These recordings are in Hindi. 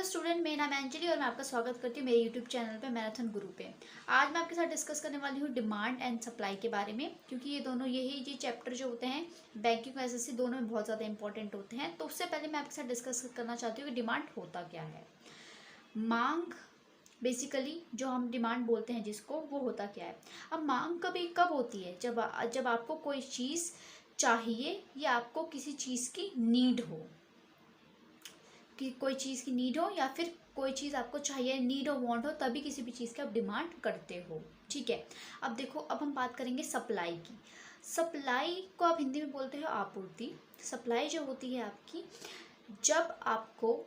स्टूडेंट, मेरा नाम है अंजलि और मैं आपका स्वागत करती हूँ मेरे यूट्यूब चैनल पे मैराथन गुरु पे। आज मैं आपके साथ डिस्कस करने वाली हूँ डिमांड एंड सप्लाई के बारे में, क्योंकि ये दोनों ये चैप्टर जो होते हैं बैंकिंग और एसएससी दोनों में बहुत ज़्यादा इंपॉर्टेंट होते हैं। तो उससे पहले मैं आपके साथ डिस्कस करना चाहती हूँ कि डिमांड होता क्या है। मांग बेसिकली जो हम डिमांड बोलते हैं जिसको, वो होता क्या है। अब मांग कब होती है, जब आपको कोई चीज़ चाहिए या आपको किसी चीज़ की नीड हो, कि कोई चीज़ की नीड हो या फिर कोई चीज़ आपको चाहिए, नीड हो, वांट हो, तभी किसी भी चीज़ की आप डिमांड करते हो। ठीक है। अब देखो, अब हम बात करेंगे सप्लाई की। सप्लाई को आप हिंदी में बोलते हो आपूर्ति। सप्लाई जो होती है आपकी, जब आपको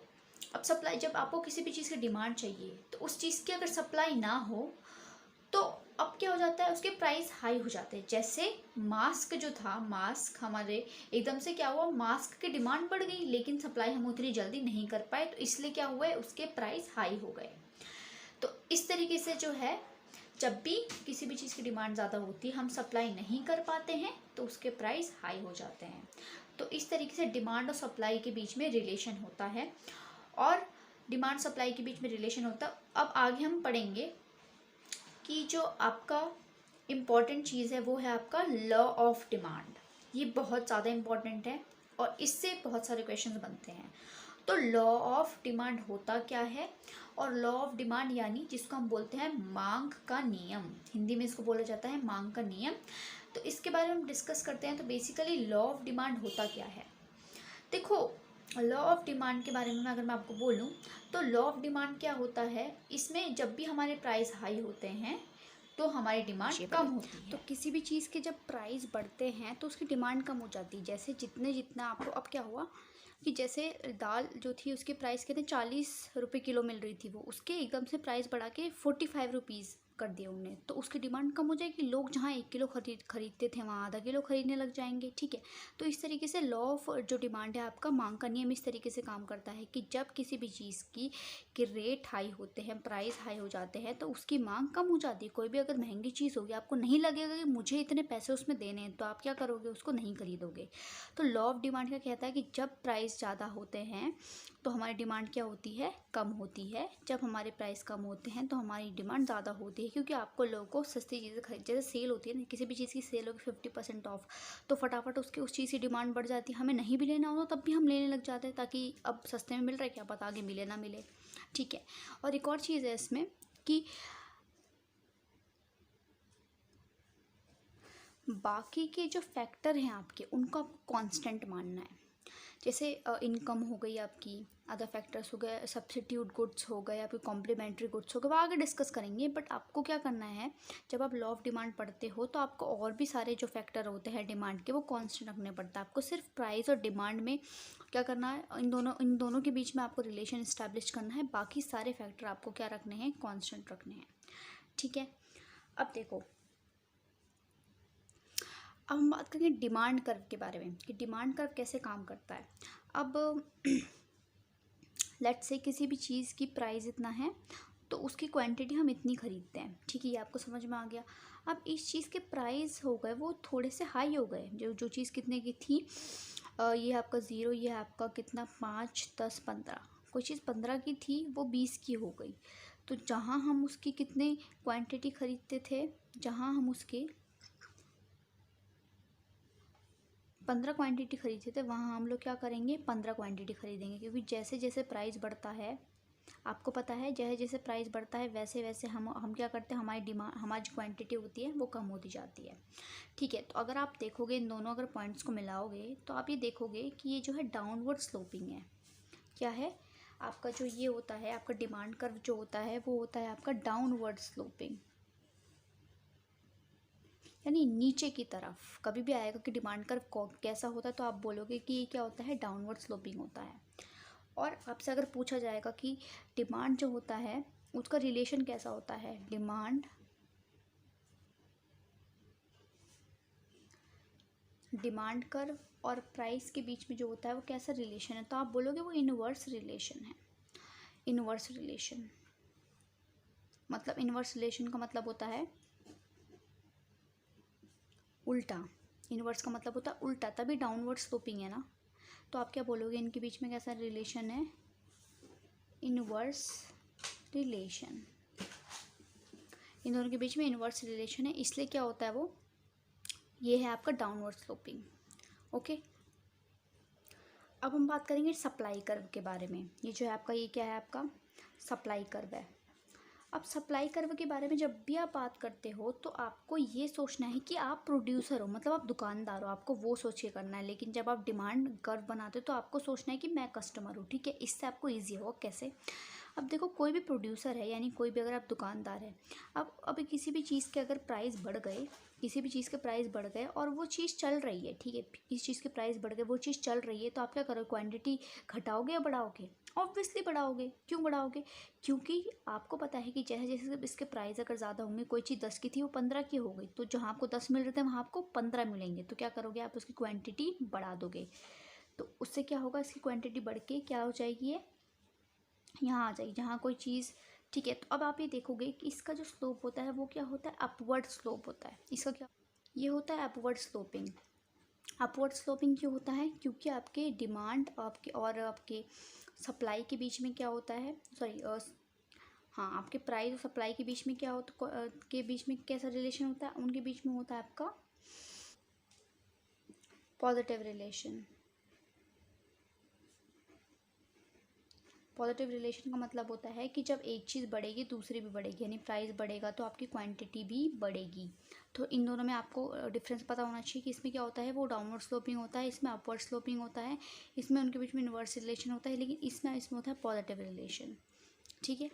सप्लाई जब आपको किसी भी चीज़ की डिमांड चाहिए तो उस चीज़ की अगर सप्लाई ना हो तो अब क्या हो जाता है, उसके प्राइस हाई हो जाते हैं। जैसे मास्क जो था, मास्क हमारे एकदम से क्या हुआ, मास्क की डिमांड बढ़ गई लेकिन सप्लाई हम उतनी जल्दी नहीं कर पाए, तो इसलिए क्या हुआ है, उसके प्राइस हाई हो गए। तो इस तरीके से जो है, जब भी किसी भी चीज़ की डिमांड ज़्यादा होती है, हम सप्लाई नहीं कर पाते हैं तो उसके प्राइस हाई हो जाते हैं। तो इस तरीके से डिमांड और सप्लाई के बीच में रिलेशन होता है, और डिमांड सप्लाई के बीच में रिलेशन होता है। अब आगे हम पढ़ेंगे कि जो आपका इम्पॉर्टेंट चीज़ है वो है आपका लॉ ऑफ डिमांड। ये बहुत ज़्यादा इम्पॉर्टेंट है और इससे बहुत सारे क्वेश्चंस बनते हैं। तो लॉ ऑफ डिमांड होता क्या है, और लॉ ऑफ डिमांड यानी जिसको हम बोलते हैं मांग का नियम, हिंदी में इसको बोला जाता है मांग का नियम। तो इसके बारे में हम डिस्कस करते हैं। तो बेसिकली लॉ ऑफ डिमांड होता क्या है। देखो, लॉ ऑफ डिमांड के बारे में अगर मैं आपको बोलूं तो लॉ ऑफ डिमांड क्या होता है, इसमें जब भी हमारे प्राइस हाई होते हैं तो हमारी डिमांड कम होती है। तो किसी भी चीज़ के जब प्राइस बढ़ते हैं तो उसकी डिमांड कम हो जाती है। जैसे जितना आपको, अब क्या हुआ कि जैसे दाल जो थी उसके प्राइस कितने 40 रुपये किलो मिल रही थी, वो उसके एकदम से प्राइस बढ़ा के 45 रुपीज़ कर दिया उन्होंने, तो उसकी डिमांड कम हो जाएगी। लोग जहाँ 1 किलो खरीदते थे वहाँ आधा किलो खरीदने लग जाएंगे। ठीक है। तो इस तरीके से लॉ ऑफ जो डिमांड है आपका, मांग का नियम, इस तरीके से काम करता है कि जब किसी भी चीज़ की के रेट हाई होते हैं, प्राइस हाई हो जाते हैं, तो उसकी मांग कम हो जाती है। कोई भी अगर महंगी चीज़ होगी, आपको नहीं लगेगा कि मुझे इतने पैसे उसमें देने हैं, तो आप क्या करोगे, उसको नहीं खरीदोगे। तो लॉ ऑफ डिमांड क्या कहता है कि जब प्राइस ज़्यादा होते हैं तो हमारी डिमांड क्या होती है, कम होती है। जब हमारे प्राइस कम होते हैं तो हमारी डिमांड ज़्यादा होती है, क्योंकि आपको लोगों को सस्ती चीज़ें खरीद, जैसे सेल होती है ना, किसी भी चीज़ की सेल होगी 50% ऑफ, तो फटाफट उस चीज़ की डिमांड बढ़ जाती है। हमें नहीं भी लेना हो तब भी हम लेने लग जाते हैं, ताकि अब सस्ते में मिल रहा है, क्या पता आगे मिले ना मिले। ठीक है। और एक और चीज़ है इसमें कि बाकी के जो फैक्टर हैं आपके, उनको आपको कांस्टेंट मानना है। जैसे इनकम हो गई आपकी, अदर फैक्टर्स हो गए, सब्सिट्यूट गुड्स हो गए, या फिर कॉम्प्लीमेंट्री गुड्स हो गए, वो आगे डिस्कस करेंगे। बट आपको क्या करना है, जब आप लॉ ऑफ डिमांड पढ़ते हो तो आपको और भी सारे जो फैक्टर होते हैं डिमांड के, वो कांस्टेंट रखने पड़ता है। आपको सिर्फ प्राइस और डिमांड में क्या करना है, इन दोनों के बीच में आपको रिलेशन इस्टेब्लिश करना है। बाकी सारे फैक्टर आपको क्या रखने हैं, कांस्टेंट रखने हैं। ठीक है। अब देखो, अब हम बात करेंगे डिमांड कर्व के बारे में कि डिमांड कर्व कैसे काम करता है। अब लेट्स से किसी भी चीज़ की प्राइस इतना है तो उसकी क्वांटिटी हम इतनी खरीदते हैं। ठीक है, ये आपको समझ में आ गया। अब इस चीज़ के प्राइस हो गए, वो थोड़े से हाई हो गए। जो चीज़ कितने की थी, ये आपका 0, ये आपका कितना 5, 10, 15, कोई चीज़ 15 की थी वो 20 की हो गई। तो जहाँ हम उसकी कितने क्वांटिटी खरीदते थे, जहाँ हम उसके 15 क्वांटिटी खरीदते थे, वहाँ हम लोग क्या करेंगे, 15 क्वांटिटी खरीदेंगे। क्योंकि जैसे जैसे प्राइस बढ़ता है, आपको पता है, जैसे जैसे प्राइस बढ़ता है वैसे वैसे हम क्या करते हैं, हमारी डिमांड, हमारी जो क्वांटिटी होती है वो कम होती जाती है। ठीक है। तो अगर आप देखोगे, इन दोनों अगर पॉइंट्स को मिलाओगे तो आप ये देखोगे कि ये जो है डाउनवर्ड स्लोपिंग है। क्या है आपका, जो ये होता है आपका डिमांड कर्व जो होता है, वो होता है आपका डाउनवर्ड स्लोपिंग, यानी नीचे की तरफ। कभी भी आएगा कि डिमांड कर्व कैसा होता है, तो आप बोलोगे कि ये क्या होता है, डाउनवर्ड स्लोपिंग होता है। और आपसे अगर पूछा जाएगा कि डिमांड जो होता है उसका रिलेशन कैसा होता है, डिमांड कर्व और प्राइस के बीच में जो होता है वो कैसा रिलेशन है, तो आप बोलोगे वो इनवर्स रिलेशन है। इनवर्स रिलेशन मतलब, इनवर्स रिलेशन का मतलब होता है उल्टा। इनवर्स का मतलब होता है उल्टा, तभी डाउनवर्ड स्लोपिंग है ना। तो आप क्या बोलोगे, इनके बीच में कैसा रिलेशन है, इनवर्स रिलेशन, इन दोनों के बीच में इनवर्स रिलेशन है, इसलिए क्या होता है वो, ये है आपका डाउनवर्ड स्लोपिंग। ओके, अब हम बात करेंगे सप्लाई कर्व के बारे में। ये जो है आपका, ये क्या है आपका सप्लाई कर्व है। अब सप्लाई कर्व के बारे में जब भी आप बात करते हो तो आपको ये सोचना है कि आप प्रोड्यूसर हो, मतलब आप दुकानदार हो, आपको वो सोच के करना है। लेकिन जब आप डिमांड कर्व बनाते हो तो आपको सोचना है कि मैं कस्टमर हूँ, ठीक है। इससे आपको ईजी होगा। कैसे? अब देखो, कोई भी प्रोड्यूसर है, यानी कोई भी, अगर आप दुकानदार है, अब अभी किसी भी चीज़ के अगर प्राइस बढ़ गए, किसी भी चीज़ के प्राइस बढ़ गए और वो चीज़ चल रही है, ठीक है, इस चीज़ के प्राइस बढ़ गए, वो चीज़ चल रही है, तो आप क्या करोगे? क्वांटिटी घटाओगे या बढ़ाओगे? ऑब्वियसली बढ़ाओगे। क्यों बढ़ाओगे? क्योंकि आपको पता है कि जैसे जैसे इसके प्राइस अगर ज़्यादा होंगे, कोई चीज़ 10 की थी वो 15 की हो गई, तो जहाँ आपको 10 मिल रहे थे वहाँ आपको 15 मिलेंगे, तो क्या करोगे? आप उसकी क्वांटिटी बढ़ा दोगे। तो उससे क्या होगा? इसकी क्वांटिटी बढ़ के क्या हो जाएगी? ये यहाँ आ जाएगी, जहाँ कोई चीज़, ठीक है। तो अब आप ये देखोगे कि इसका जो स्लोप होता है वो क्या होता है? अपवर्ड स्लोप होता है। इसका क्या, ये होता है अपवर्ड स्लोपिंग। अपवर्ड स्लोपिंग क्यों होता है? क्योंकि आपके डिमांड आपके और आपके सप्लाई के बीच में क्या होता है, सॉरी, हाँ, आपके प्राइस और सप्लाई के बीच में क्या होता, के बीच में कैसा रिलेशन होता है? उनके बीच में होता है आपका पॉजिटिव रिलेशन। पॉजिटिव रिलेशन का मतलब होता है कि जब एक चीज़ बढ़ेगी दूसरी भी बढ़ेगी, यानी प्राइस बढ़ेगा तो आपकी क्वांटिटी भी बढ़ेगी। तो इन दोनों में आपको डिफरेंस पता होना चाहिए कि इसमें क्या होता है, वो डाउनवर्ड स्लोपिंग होता है, इसमें अपवर्ड स्लोपिंग होता है, इसमें उनके बीच में इनवर्स रिलेशन होता है, लेकिन इसमें होता है पॉजिटिव रिलेशन, ठीक है।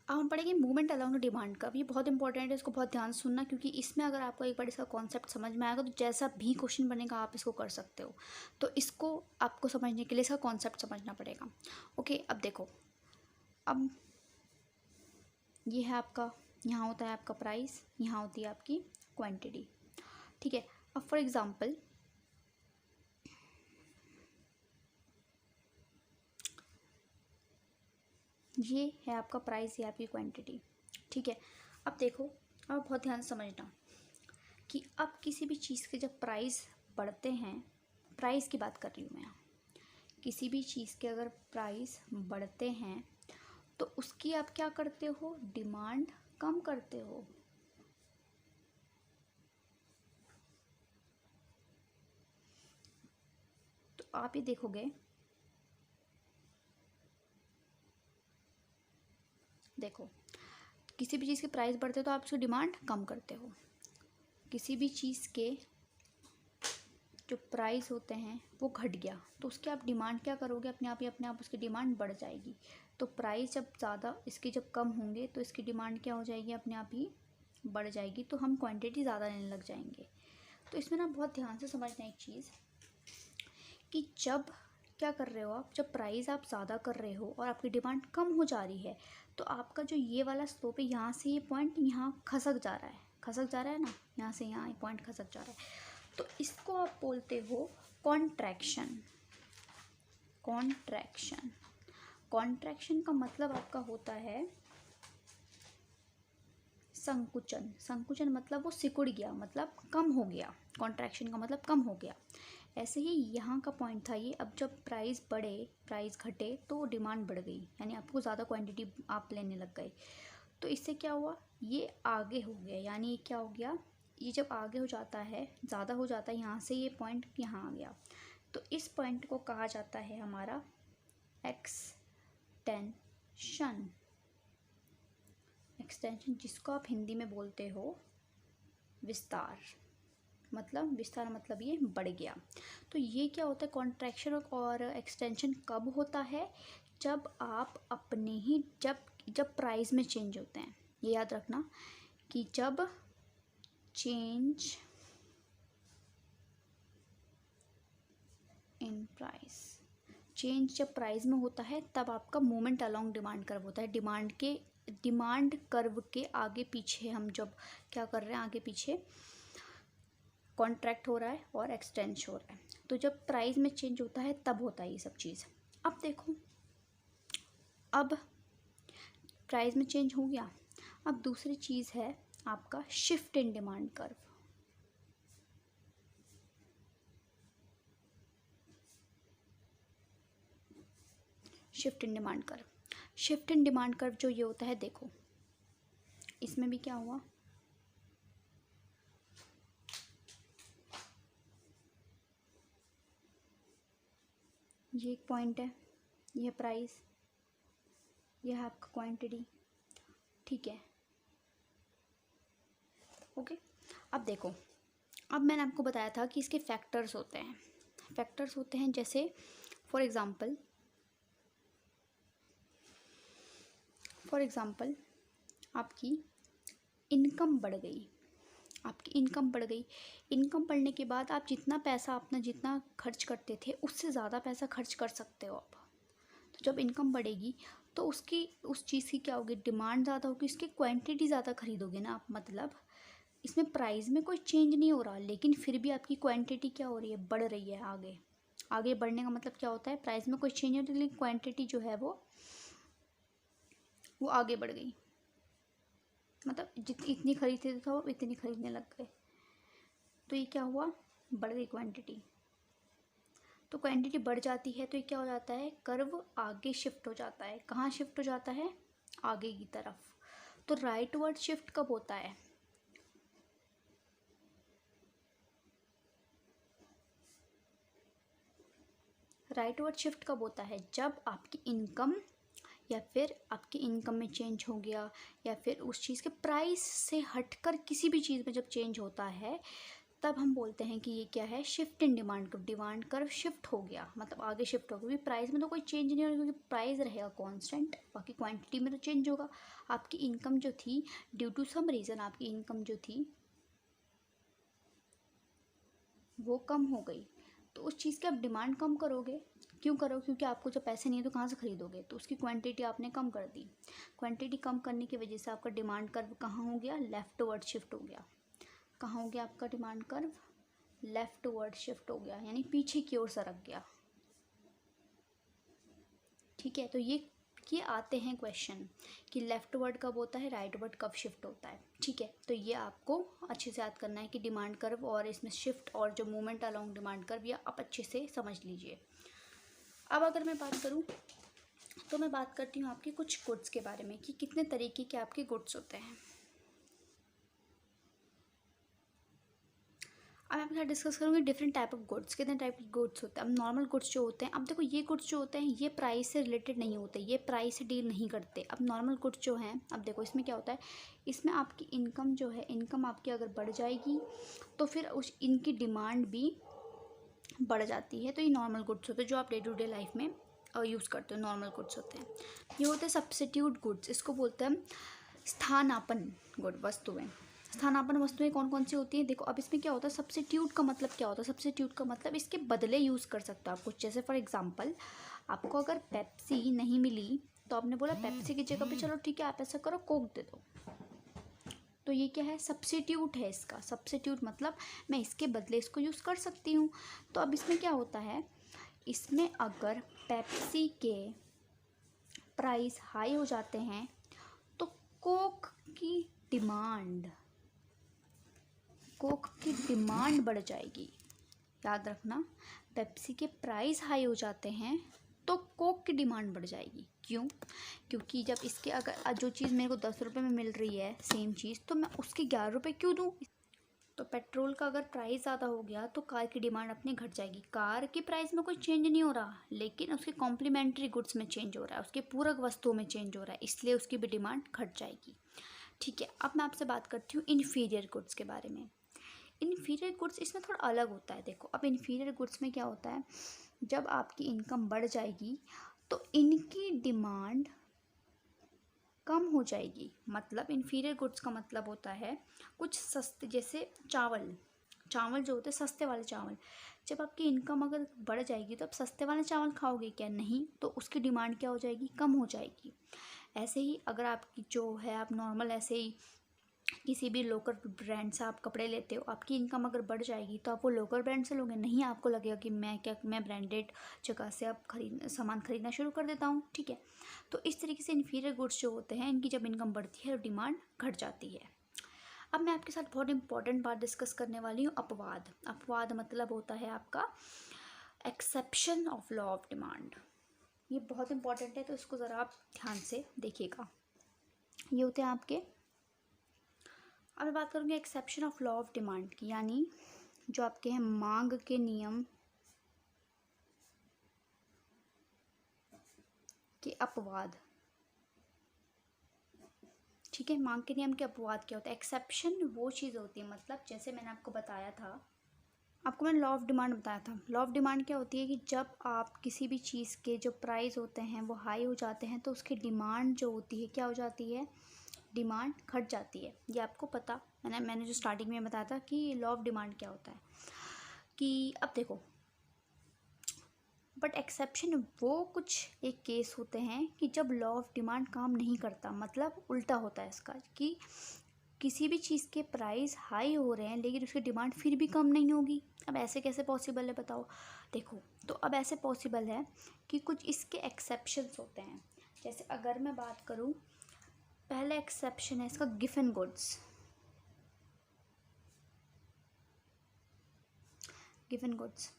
अब हम पढ़ेंगे movement along the demand curve. ये बहुत इंपॉर्टेंट है, इसको बहुत ध्यान से सुनना, क्योंकि इसमें अगर आपको एक बार इसका कॉन्सेप्ट समझ में आएगा तो जैसा भी क्वेश्चन बनेगा आप इसको कर सकते हो। तो इसको आपको समझने के लिए इसका कॉन्सेप्ट समझना पड़ेगा। ओके, अब देखो, अब ये है आपका, यहाँ होता है आपका प्राइस, यहाँ होती है आपकी क्वांटिटी, ठीक है। अब फॉर एग्जांपल, ये है आपका प्राइस, ये आपकी क्वांटिटी, ठीक है। अब देखो, अब बहुत ध्यान से समझना कि अब किसी भी चीज़ के जब प्राइस बढ़ते हैं, प्राइस की बात कर रही हूँ मैं, किसी भी चीज़ के अगर प्राइस बढ़ते हैं तो उसकी आप क्या करते हो? डिमांड कम करते हो। तो आप ये देखोगे, देखो, किसी भी चीज़ के प्राइस बढ़ते हो तो आप उसकी डिमांड कम करते हो। किसी भी चीज़ के जो प्राइस होते हैं वो घट गया तो उसकी आप डिमांड क्या करोगे? अपने आप उसकी डिमांड बढ़ जाएगी। तो प्राइस जब ज़्यादा, इसके जब कम होंगे तो इसकी डिमांड क्या हो जाएगी? अपने आप ही बढ़ जाएगी, तो हम क्वांटिटी ज़्यादा लेने लग जाएंगे। तो इसमें ना बहुत ध्यान से समझना एक चीज़ कि जब क्या कर रहे हो आप, जब प्राइस आप ज़्यादा कर रहे हो और आपकी डिमांड कम हो जा रही है, तो आपका जो ये वाला स्लोप है, यहाँ से ये पॉइंट यहाँ खसक जा रहा है, खसक जा रहा है ना, यहाँ से यहाँ ये पॉइंट खसक जा रहा है। तो इसको आप बोलते हो कॉन्ट्रैक्शन। कॉन्ट्रैक्शन, कॉन्ट्रैक्शन का मतलब आपका होता है संकुचन। संकुचन मतलब वो सिकुड़ गया, मतलब कम हो गया। कॉन्ट्रैक्शन का मतलब कम हो गया। ऐसे ही यहाँ का पॉइंट था ये, अब जब प्राइस बढ़े, प्राइस घटे तो डिमांड बढ़ गई, यानी आपको ज़्यादा क्वांटिटी आप लेने लग गए। तो इससे क्या हुआ? ये आगे हो गया, यानी ये क्या हो गया? ये जब आगे हो जाता है, ज़्यादा हो जाता है, यहाँ से ये पॉइंट यहाँ आ गया, तो इस पॉइंट को कहा जाता है हमारा एक्सटेंशन। एक्सटेंशन, जिसको आप हिंदी में बोलते हो विस्तार। मतलब विस्तार मतलब ये बढ़ गया। तो ये क्या होता है? कॉन्ट्रैक्शन और एक्सटेंशन कब होता है? जब आप अपने ही, जब प्राइस में चेंज होते हैं। ये याद रखना कि जब चेंज इन प्राइस, चेंज जब प्राइस में होता है तब आपका मूवमेंट अलोंग डिमांड कर्व होता है। डिमांड कर्व के आगे पीछे हम जब क्या कर रहे हैं, आगे पीछे कॉन्ट्रैक्ट हो रहा है और एक्सटेंश हो रहा है। तो जब प्राइस में चेंज होता है तब होता है ये सब चीज़। अब देखो, अब प्राइस में चेंज हो गया। अब दूसरी चीज़ है आपका shift in demand curve. Shift in demand curve. Shift in demand curve जो ये होता है, देखो इसमें भी क्या हुआ, ये एक पॉइंट है, यह प्राइस, यह है आपका क्वांटिटी, ठीक है, ओके। अब देखो, अब मैंने आपको बताया था कि इसके फैक्टर्स होते हैं। फैक्टर्स होते हैं जैसे फॉर एग्ज़ाम्पल आपकी इनकम बढ़ गई, आपकी इनकम बढ़ गई। इनकम बढ़ने के बाद आप जितना पैसा अपना जितना खर्च करते थे उससे ज़्यादा पैसा खर्च कर सकते हो आप। तो जब इनकम बढ़ेगी तो उसकी उस चीज़ की क्या होगी, डिमांड ज़्यादा होगी, उसकी क्वांटिटी ज़्यादा खरीदोगे ना आप। मतलब इसमें प्राइस में कोई चेंज नहीं हो रहा, लेकिन फिर भी आपकी क्वांटिटी क्या हो रही है, बढ़ रही है। आगे आगे बढ़ने का मतलब क्या होता है, प्राइस में कोई चेंज नहीं होता, लेकिन क्वांटिटी जो है वो आगे बढ़ गई। मतलब जितनी इतनी खरीदते थे वो इतनी खरीदने लग गए, तो ये क्या हुआ, बढ़ गई क्वांटिटी। तो क्वांटिटी बढ़ जाती है तो ये क्या हो जाता है, कर्व आगे शिफ्ट हो जाता है। कहाँ शिफ्ट हो जाता है, आगे की तरफ। तो राइट वर्ड शिफ्ट कब होता है, राइट वर्ड शिफ्ट कब होता है, जब आपकी इनकम या फिर आपकी इनकम में चेंज हो गया, या फिर उस चीज़ के प्राइस से हटकर किसी भी चीज़ में जब चेंज होता है, तब हम बोलते हैं कि ये क्या है, shift in demand curve. Demand curve shift हो गया, मतलब आगे शिफ्ट हो गया। प्राइस में तो कोई चेंज नहीं होगा क्योंकि प्राइस रहेगा कांस्टेंट, बाकी क्वांटिटी में तो चेंज होगा। आपकी इनकम जो थी, ड्यू टू सम रीज़न आपकी इनकम जो थी वो कम हो गई, तो उस चीज़ की आप डिमांड कम करोगे। क्यों करो, क्योंकि आपको जब पैसे नहीं है तो कहाँ से खरीदोगे, तो उसकी क्वांटिटी आपने कम कर दी। क्वांटिटी कम करने की वजह से आपका डिमांड कर्व कहाँ हो गया, लेफ्ट वर्ड शिफ्ट हो गया। कहाँ हो गया आपका demand curve, left word shift हो गया, यानी पीछे की ओर सरक गया। ठीक है, तो ये आते हैं क्वेश्चन कि लेफ्ट वर्ड कब होता है, राइट वर्ड कब शिफ्ट होता है। ठीक है, तो ये आपको अच्छे से याद करना है कि डिमांड कर्व और इसमें शिफ्ट और जो मूवमेंट अलोंग डिमांड कर्व, ये आप अच्छे से समझ लीजिए। अब अगर मैं बात करूँ तो मैं बात करती हूँ आपके कुछ गुड्स के बारे में कि कितने तरीके के आपके गुड्स होते हैं। अब मैं आपके साथ डिस्कस करूँगी डिफरेंट टाइप ऑफ गुड्स, कितने टाइप के गुड्स होते हैं। अब नॉर्मल गुड्स जो होते हैं, अब देखो ये गुड्स जो होते हैं ये प्राइस से रिलेटेड नहीं होते, ये प्राइस से डील नहीं करते। अब नॉर्मल गुड्स जो हैं, अब देखो इसमें क्या होता है, इसमें आपकी इनकम जो है, इनकम आपकी अगर बढ़ जाएगी तो फिर उस इनकी डिमांड भी बढ़ जाती है। तो ये नॉर्मल गुड्स होते हैं जो आप डे टू डे लाइफ में यूज़ करते हो, नॉर्मल गुड्स होते हैं। ये होते हैं सब्स्टिट्यूट गुड्स, इसको बोलते हैं स्थानापन्न गुड वस्तुएं। स्थानापन्न वस्तुएं कौन कौन सी होती हैं, देखो अब इसमें क्या होता है, सब्स्टिट्यूट का मतलब क्या होता है, सब्स्टिट्यूट का मतलब इसके बदले यूज़ कर सकते हो आप कुछ। जैसे फॉर एग्जांपल आपको अगर पेप्सी नहीं मिली तो आपने बोला पेप्सी की जगह पे चलो ठीक है आप ऐसा करो कोक दे दो, तो ये क्या है, सब्स्टिट्यूट है इसका। सब्स्टिट्यूट मतलब मैं इसके बदले इसको यूज़ कर सकती हूँ। तो अब इसमें क्या होता है, इसमें अगर पेप्सी के प्राइस हाई हो जाते हैं तो कोक की डिमांड बढ़ जाएगी। याद रखना, पेप्सी के प्राइस हाई हो जाते हैं तो कोक की डिमांड बढ़ जाएगी। क्यों, क्योंकि जब इसके अगर जो चीज़ मेरे को 10 रुपये में मिल रही है सेम चीज़, तो मैं उसके 11 रुपये क्यों दूँ। तो पेट्रोल का अगर प्राइस ज़्यादा हो गया तो कार की डिमांड अपनी घट जाएगी। कार की प्राइस में कोई चेंज नहीं हो रहा, लेकिन उसके कॉम्प्लीमेंट्री गुड्स में चेंज हो रहा है, उसके पूरक वस्तुओं में चेंज हो रहा है, इसलिए उसकी भी डिमांड घट जाएगी। ठीक है, अब मैं आपसे बात करती हूँ इन्फीरियर गुड्स के बारे में। इन्फीरियर गुड्स इसमें थोड़ा अलग होता है। देखो अब इन्फीरियर गुड्स में क्या होता है, जब आपकी इनकम बढ़ जाएगी तो इनकी डिमांड कम हो जाएगी। मतलब इन्फीरियर गुड्स का मतलब होता है कुछ सस्ते, जैसे चावल जो होते हैं सस्ते वाले चावल, जब आपकी इनकम अगर बढ़ जाएगी तो आप सस्ते वाले चावल खाओगे क्या, नहीं, तो उसकी डिमांड क्या हो जाएगी, कम हो जाएगी। ऐसे ही अगर आपकी जो है, आप नॉर्मल ऐसे ही किसी भी लोकल ब्रांड से आप कपड़े लेते हो, आपकी इनकम अगर बढ़ जाएगी तो आप वो लोकल ब्रांड से लोगे, नहीं आपको लगेगा कि मैं ब्रांडेड जगह से अब सामान खरीदना शुरू कर देता हूँ। ठीक है, तो इस तरीके से इन्फीरियर गुड्स जो होते हैं इनकी जब इनकम बढ़ती है तो डिमांड घट जाती है। अब मैं आपके साथ बहुत इंपॉर्टेंट बात डिस्कस करने वाली हूँ, अपवाद। अपवाद मतलब होता है आपका exception of law of demand. ये बहुत इंपॉर्टेंट है, तो इसको ज़रा आप ध्यान से देखिएगा। ये होते हैं आपके। अब मैं बात करूँगी exception of law of demand की, यानी जो आपके हैं मांग के नियम के अपवाद। ठीक है, मांग के नियम के अपवाद क्या होता है? एक्सेप्शन वो चीज़ होती है, मतलब जैसे मैंने आपको बताया था, आपको मैंने लॉ ऑफ डिमांड बताया था। लॉ ऑफ डिमांड क्या होती है कि जब आप किसी भी चीज़ के जो प्राइस होते हैं वो हाई हो जाते हैं तो उसकी डिमांड जो होती है क्या हो जाती है? डिमांड घट जाती है। ये आपको पता, मैंने जो स्टार्टिंग में बताया था कि लॉ ऑफ डिमांड क्या होता है। कि अब देखो, बट एक्सेप्शन वो कुछ एक केस होते हैं कि जब लॉ ऑफ डिमांड काम नहीं करता, मतलब उल्टा होता है इसका, कि किसी भी चीज़ के प्राइस हाई हो रहे हैं लेकिन उसकी डिमांड फिर भी कम नहीं होगी। अब ऐसे कैसे पॉसिबल है बताओ? देखो, तो अब ऐसे पॉसिबल है कि कुछ इसके एक्सेप्शंस होते हैं। जैसे अगर मैं बात करूँ, पहला एक्सेप्शन है इसका given goods. Given goods,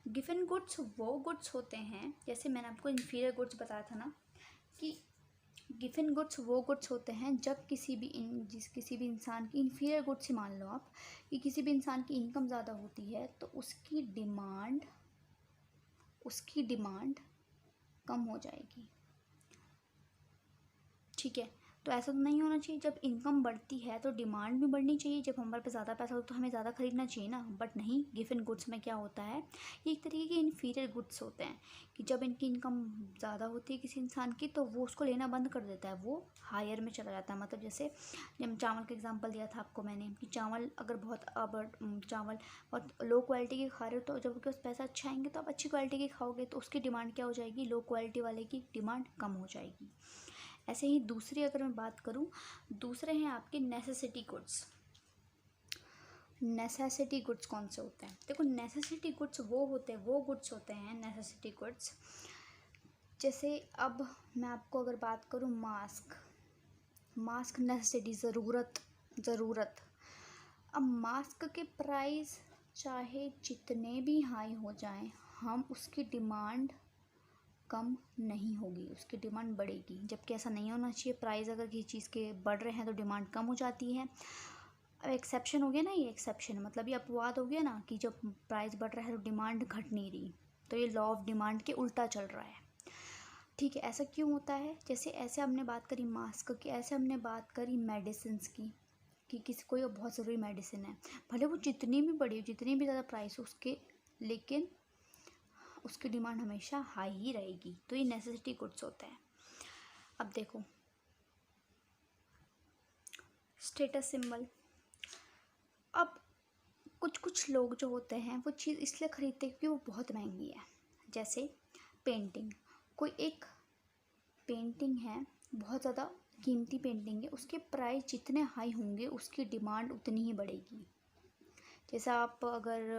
given goods वो गुड्स होते हैं, जैसे मैंने आपको इन्फीरियर गुड्स बताया था ना, कि गिवन गुड्स वो गुड्स होते हैं जब किसी भी इंसान की, इन्फीरियर गुड्स ही मान लो आप, कि किसी भी इंसान की इनकम ज़्यादा होती है तो उसकी डिमांड कम हो जाएगी। ठीक है, तो ऐसा तो नहीं होना चाहिए। जब इनकम बढ़ती है तो डिमांड भी बढ़नी चाहिए। जब हमारे पास ज़्यादा पैसा हो तो हमें ज़्यादा खरीदना चाहिए ना, बट नहीं, गिवन गुड्स में क्या होता है, ये एक तरीके के इन्फीरियर गुड्स होते हैं कि जब इनकी इनकम ज़्यादा होती है किसी इंसान की तो वो उसको लेना बंद कर देता है, वो हायर में चला जाता है। मतलब जैसे जब चावल का एग्जाम्पल दिया था आपको मैंने, कि चावल अगर चावल बहुत लो क्वालिटी के खा रहे हो तो जब उसके पास पैसा अच्छा आएंगे तो आप अच्छी क्वालिटी के खाओगे, तो उसकी डिमांड क्या हो जाएगी? लो क्वालिटी वाले की डिमांड कम हो जाएगी। ऐसे ही दूसरी अगर मैं बात करूं, दूसरे हैं आपके नेसेसिटी गुड्स। नेसेसिटी गुड्स कौन से होते हैं? देखो, नेसेसिटी गुड्स वो गुड्स होते हैं नेसेसिटी गुड्स। जैसे अब मैं आपको अगर बात करूं, मास्क नेसेसिटी, ज़रूरत। अब मास्क के प्राइस चाहे जितने भी हाई हो जाएं, हम उसकी डिमांड कम नहीं होगी, उसकी डिमांड बढ़ेगी। जबकि ऐसा नहीं होना चाहिए। प्राइस अगर किसी चीज़ के बढ़ रहे हैं तो डिमांड कम हो जाती है। अब एक्सेप्शन हो गया ना, ये एक्सेप्शन मतलब ये अपवाद हो गया ना, कि जब प्राइस बढ़ रहा है तो डिमांड घट नहीं रही, तो ये लॉ ऑफ डिमांड के उल्टा चल रहा है। ठीक है, ऐसा क्यों होता है? जैसे ऐसे हमने बात करी मास्क की, ऐसे हमने बात करी मेडिसिन की, कि किसी कोई बहुत ज़रूरी मेडिसिन है, भले वो जितनी भी बड़ी हो, जितनी भी ज़्यादा प्राइस हो उसके, लेकिन उसकी डिमांड हमेशा हाई ही रहेगी। तो ये नेसेसिटी गुड्स होते हैं। अब देखो, स्टेटस सिंबल। अब कुछ लोग जो होते हैं वो चीज़ इसलिए खरीदते हैं क्योंकि वो बहुत महंगी है। जैसे पेंटिंग, कोई एक पेंटिंग है, बहुत ज़्यादा कीमती पेंटिंग है, उसके प्राइस जितने हाई होंगे उसकी डिमांड उतनी ही बढ़ेगी। जैसा आप अगर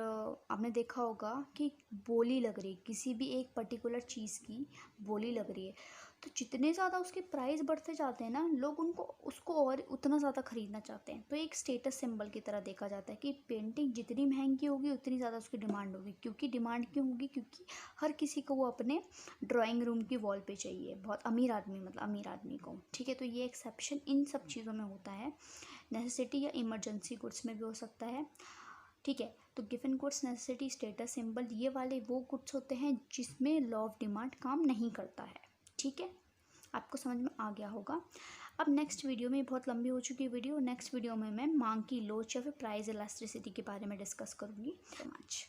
आपने देखा होगा कि बोली लग रही है, किसी भी एक पर्टिकुलर चीज़ की बोली लग रही है, तो जितने ज़्यादा उसके प्राइस बढ़ते जाते हैं ना, लोग उसको और उतना ज़्यादा ख़रीदना चाहते हैं। तो एक स्टेटस सिंबल की तरह देखा जाता है कि पेंटिंग जितनी महंगी होगी उतनी ज़्यादा उसकी डिमांड होगी। क्योंकि डिमांड क्यों होगी? क्योंकि हर किसी को वो अपने ड्राइंग रूम की वॉल पे चाहिए, बहुत अमीर आदमी, मतलब अमीर आदमी को। ठीक है, तो ये एक्सेप्शन इन सब चीज़ों में होता है। नेसेसिटी या इमरजेंसी गुड्स में भी हो सकता है। ठीक है, तो given goods, necessity, status symbol, ये वाले वो गुड्स होते हैं जिसमें लॉ ऑफ डिमांड काम नहीं करता है। ठीक है, आपको समझ में आ गया होगा। अब नेक्स्ट वीडियो में, बहुत लंबी हो चुकी वीडियो, नेक्स्ट वीडियो में मैं मांग की लोच या फिर प्राइस इलास्टिसिटी के बारे में डिस्कस करूँगी। So much.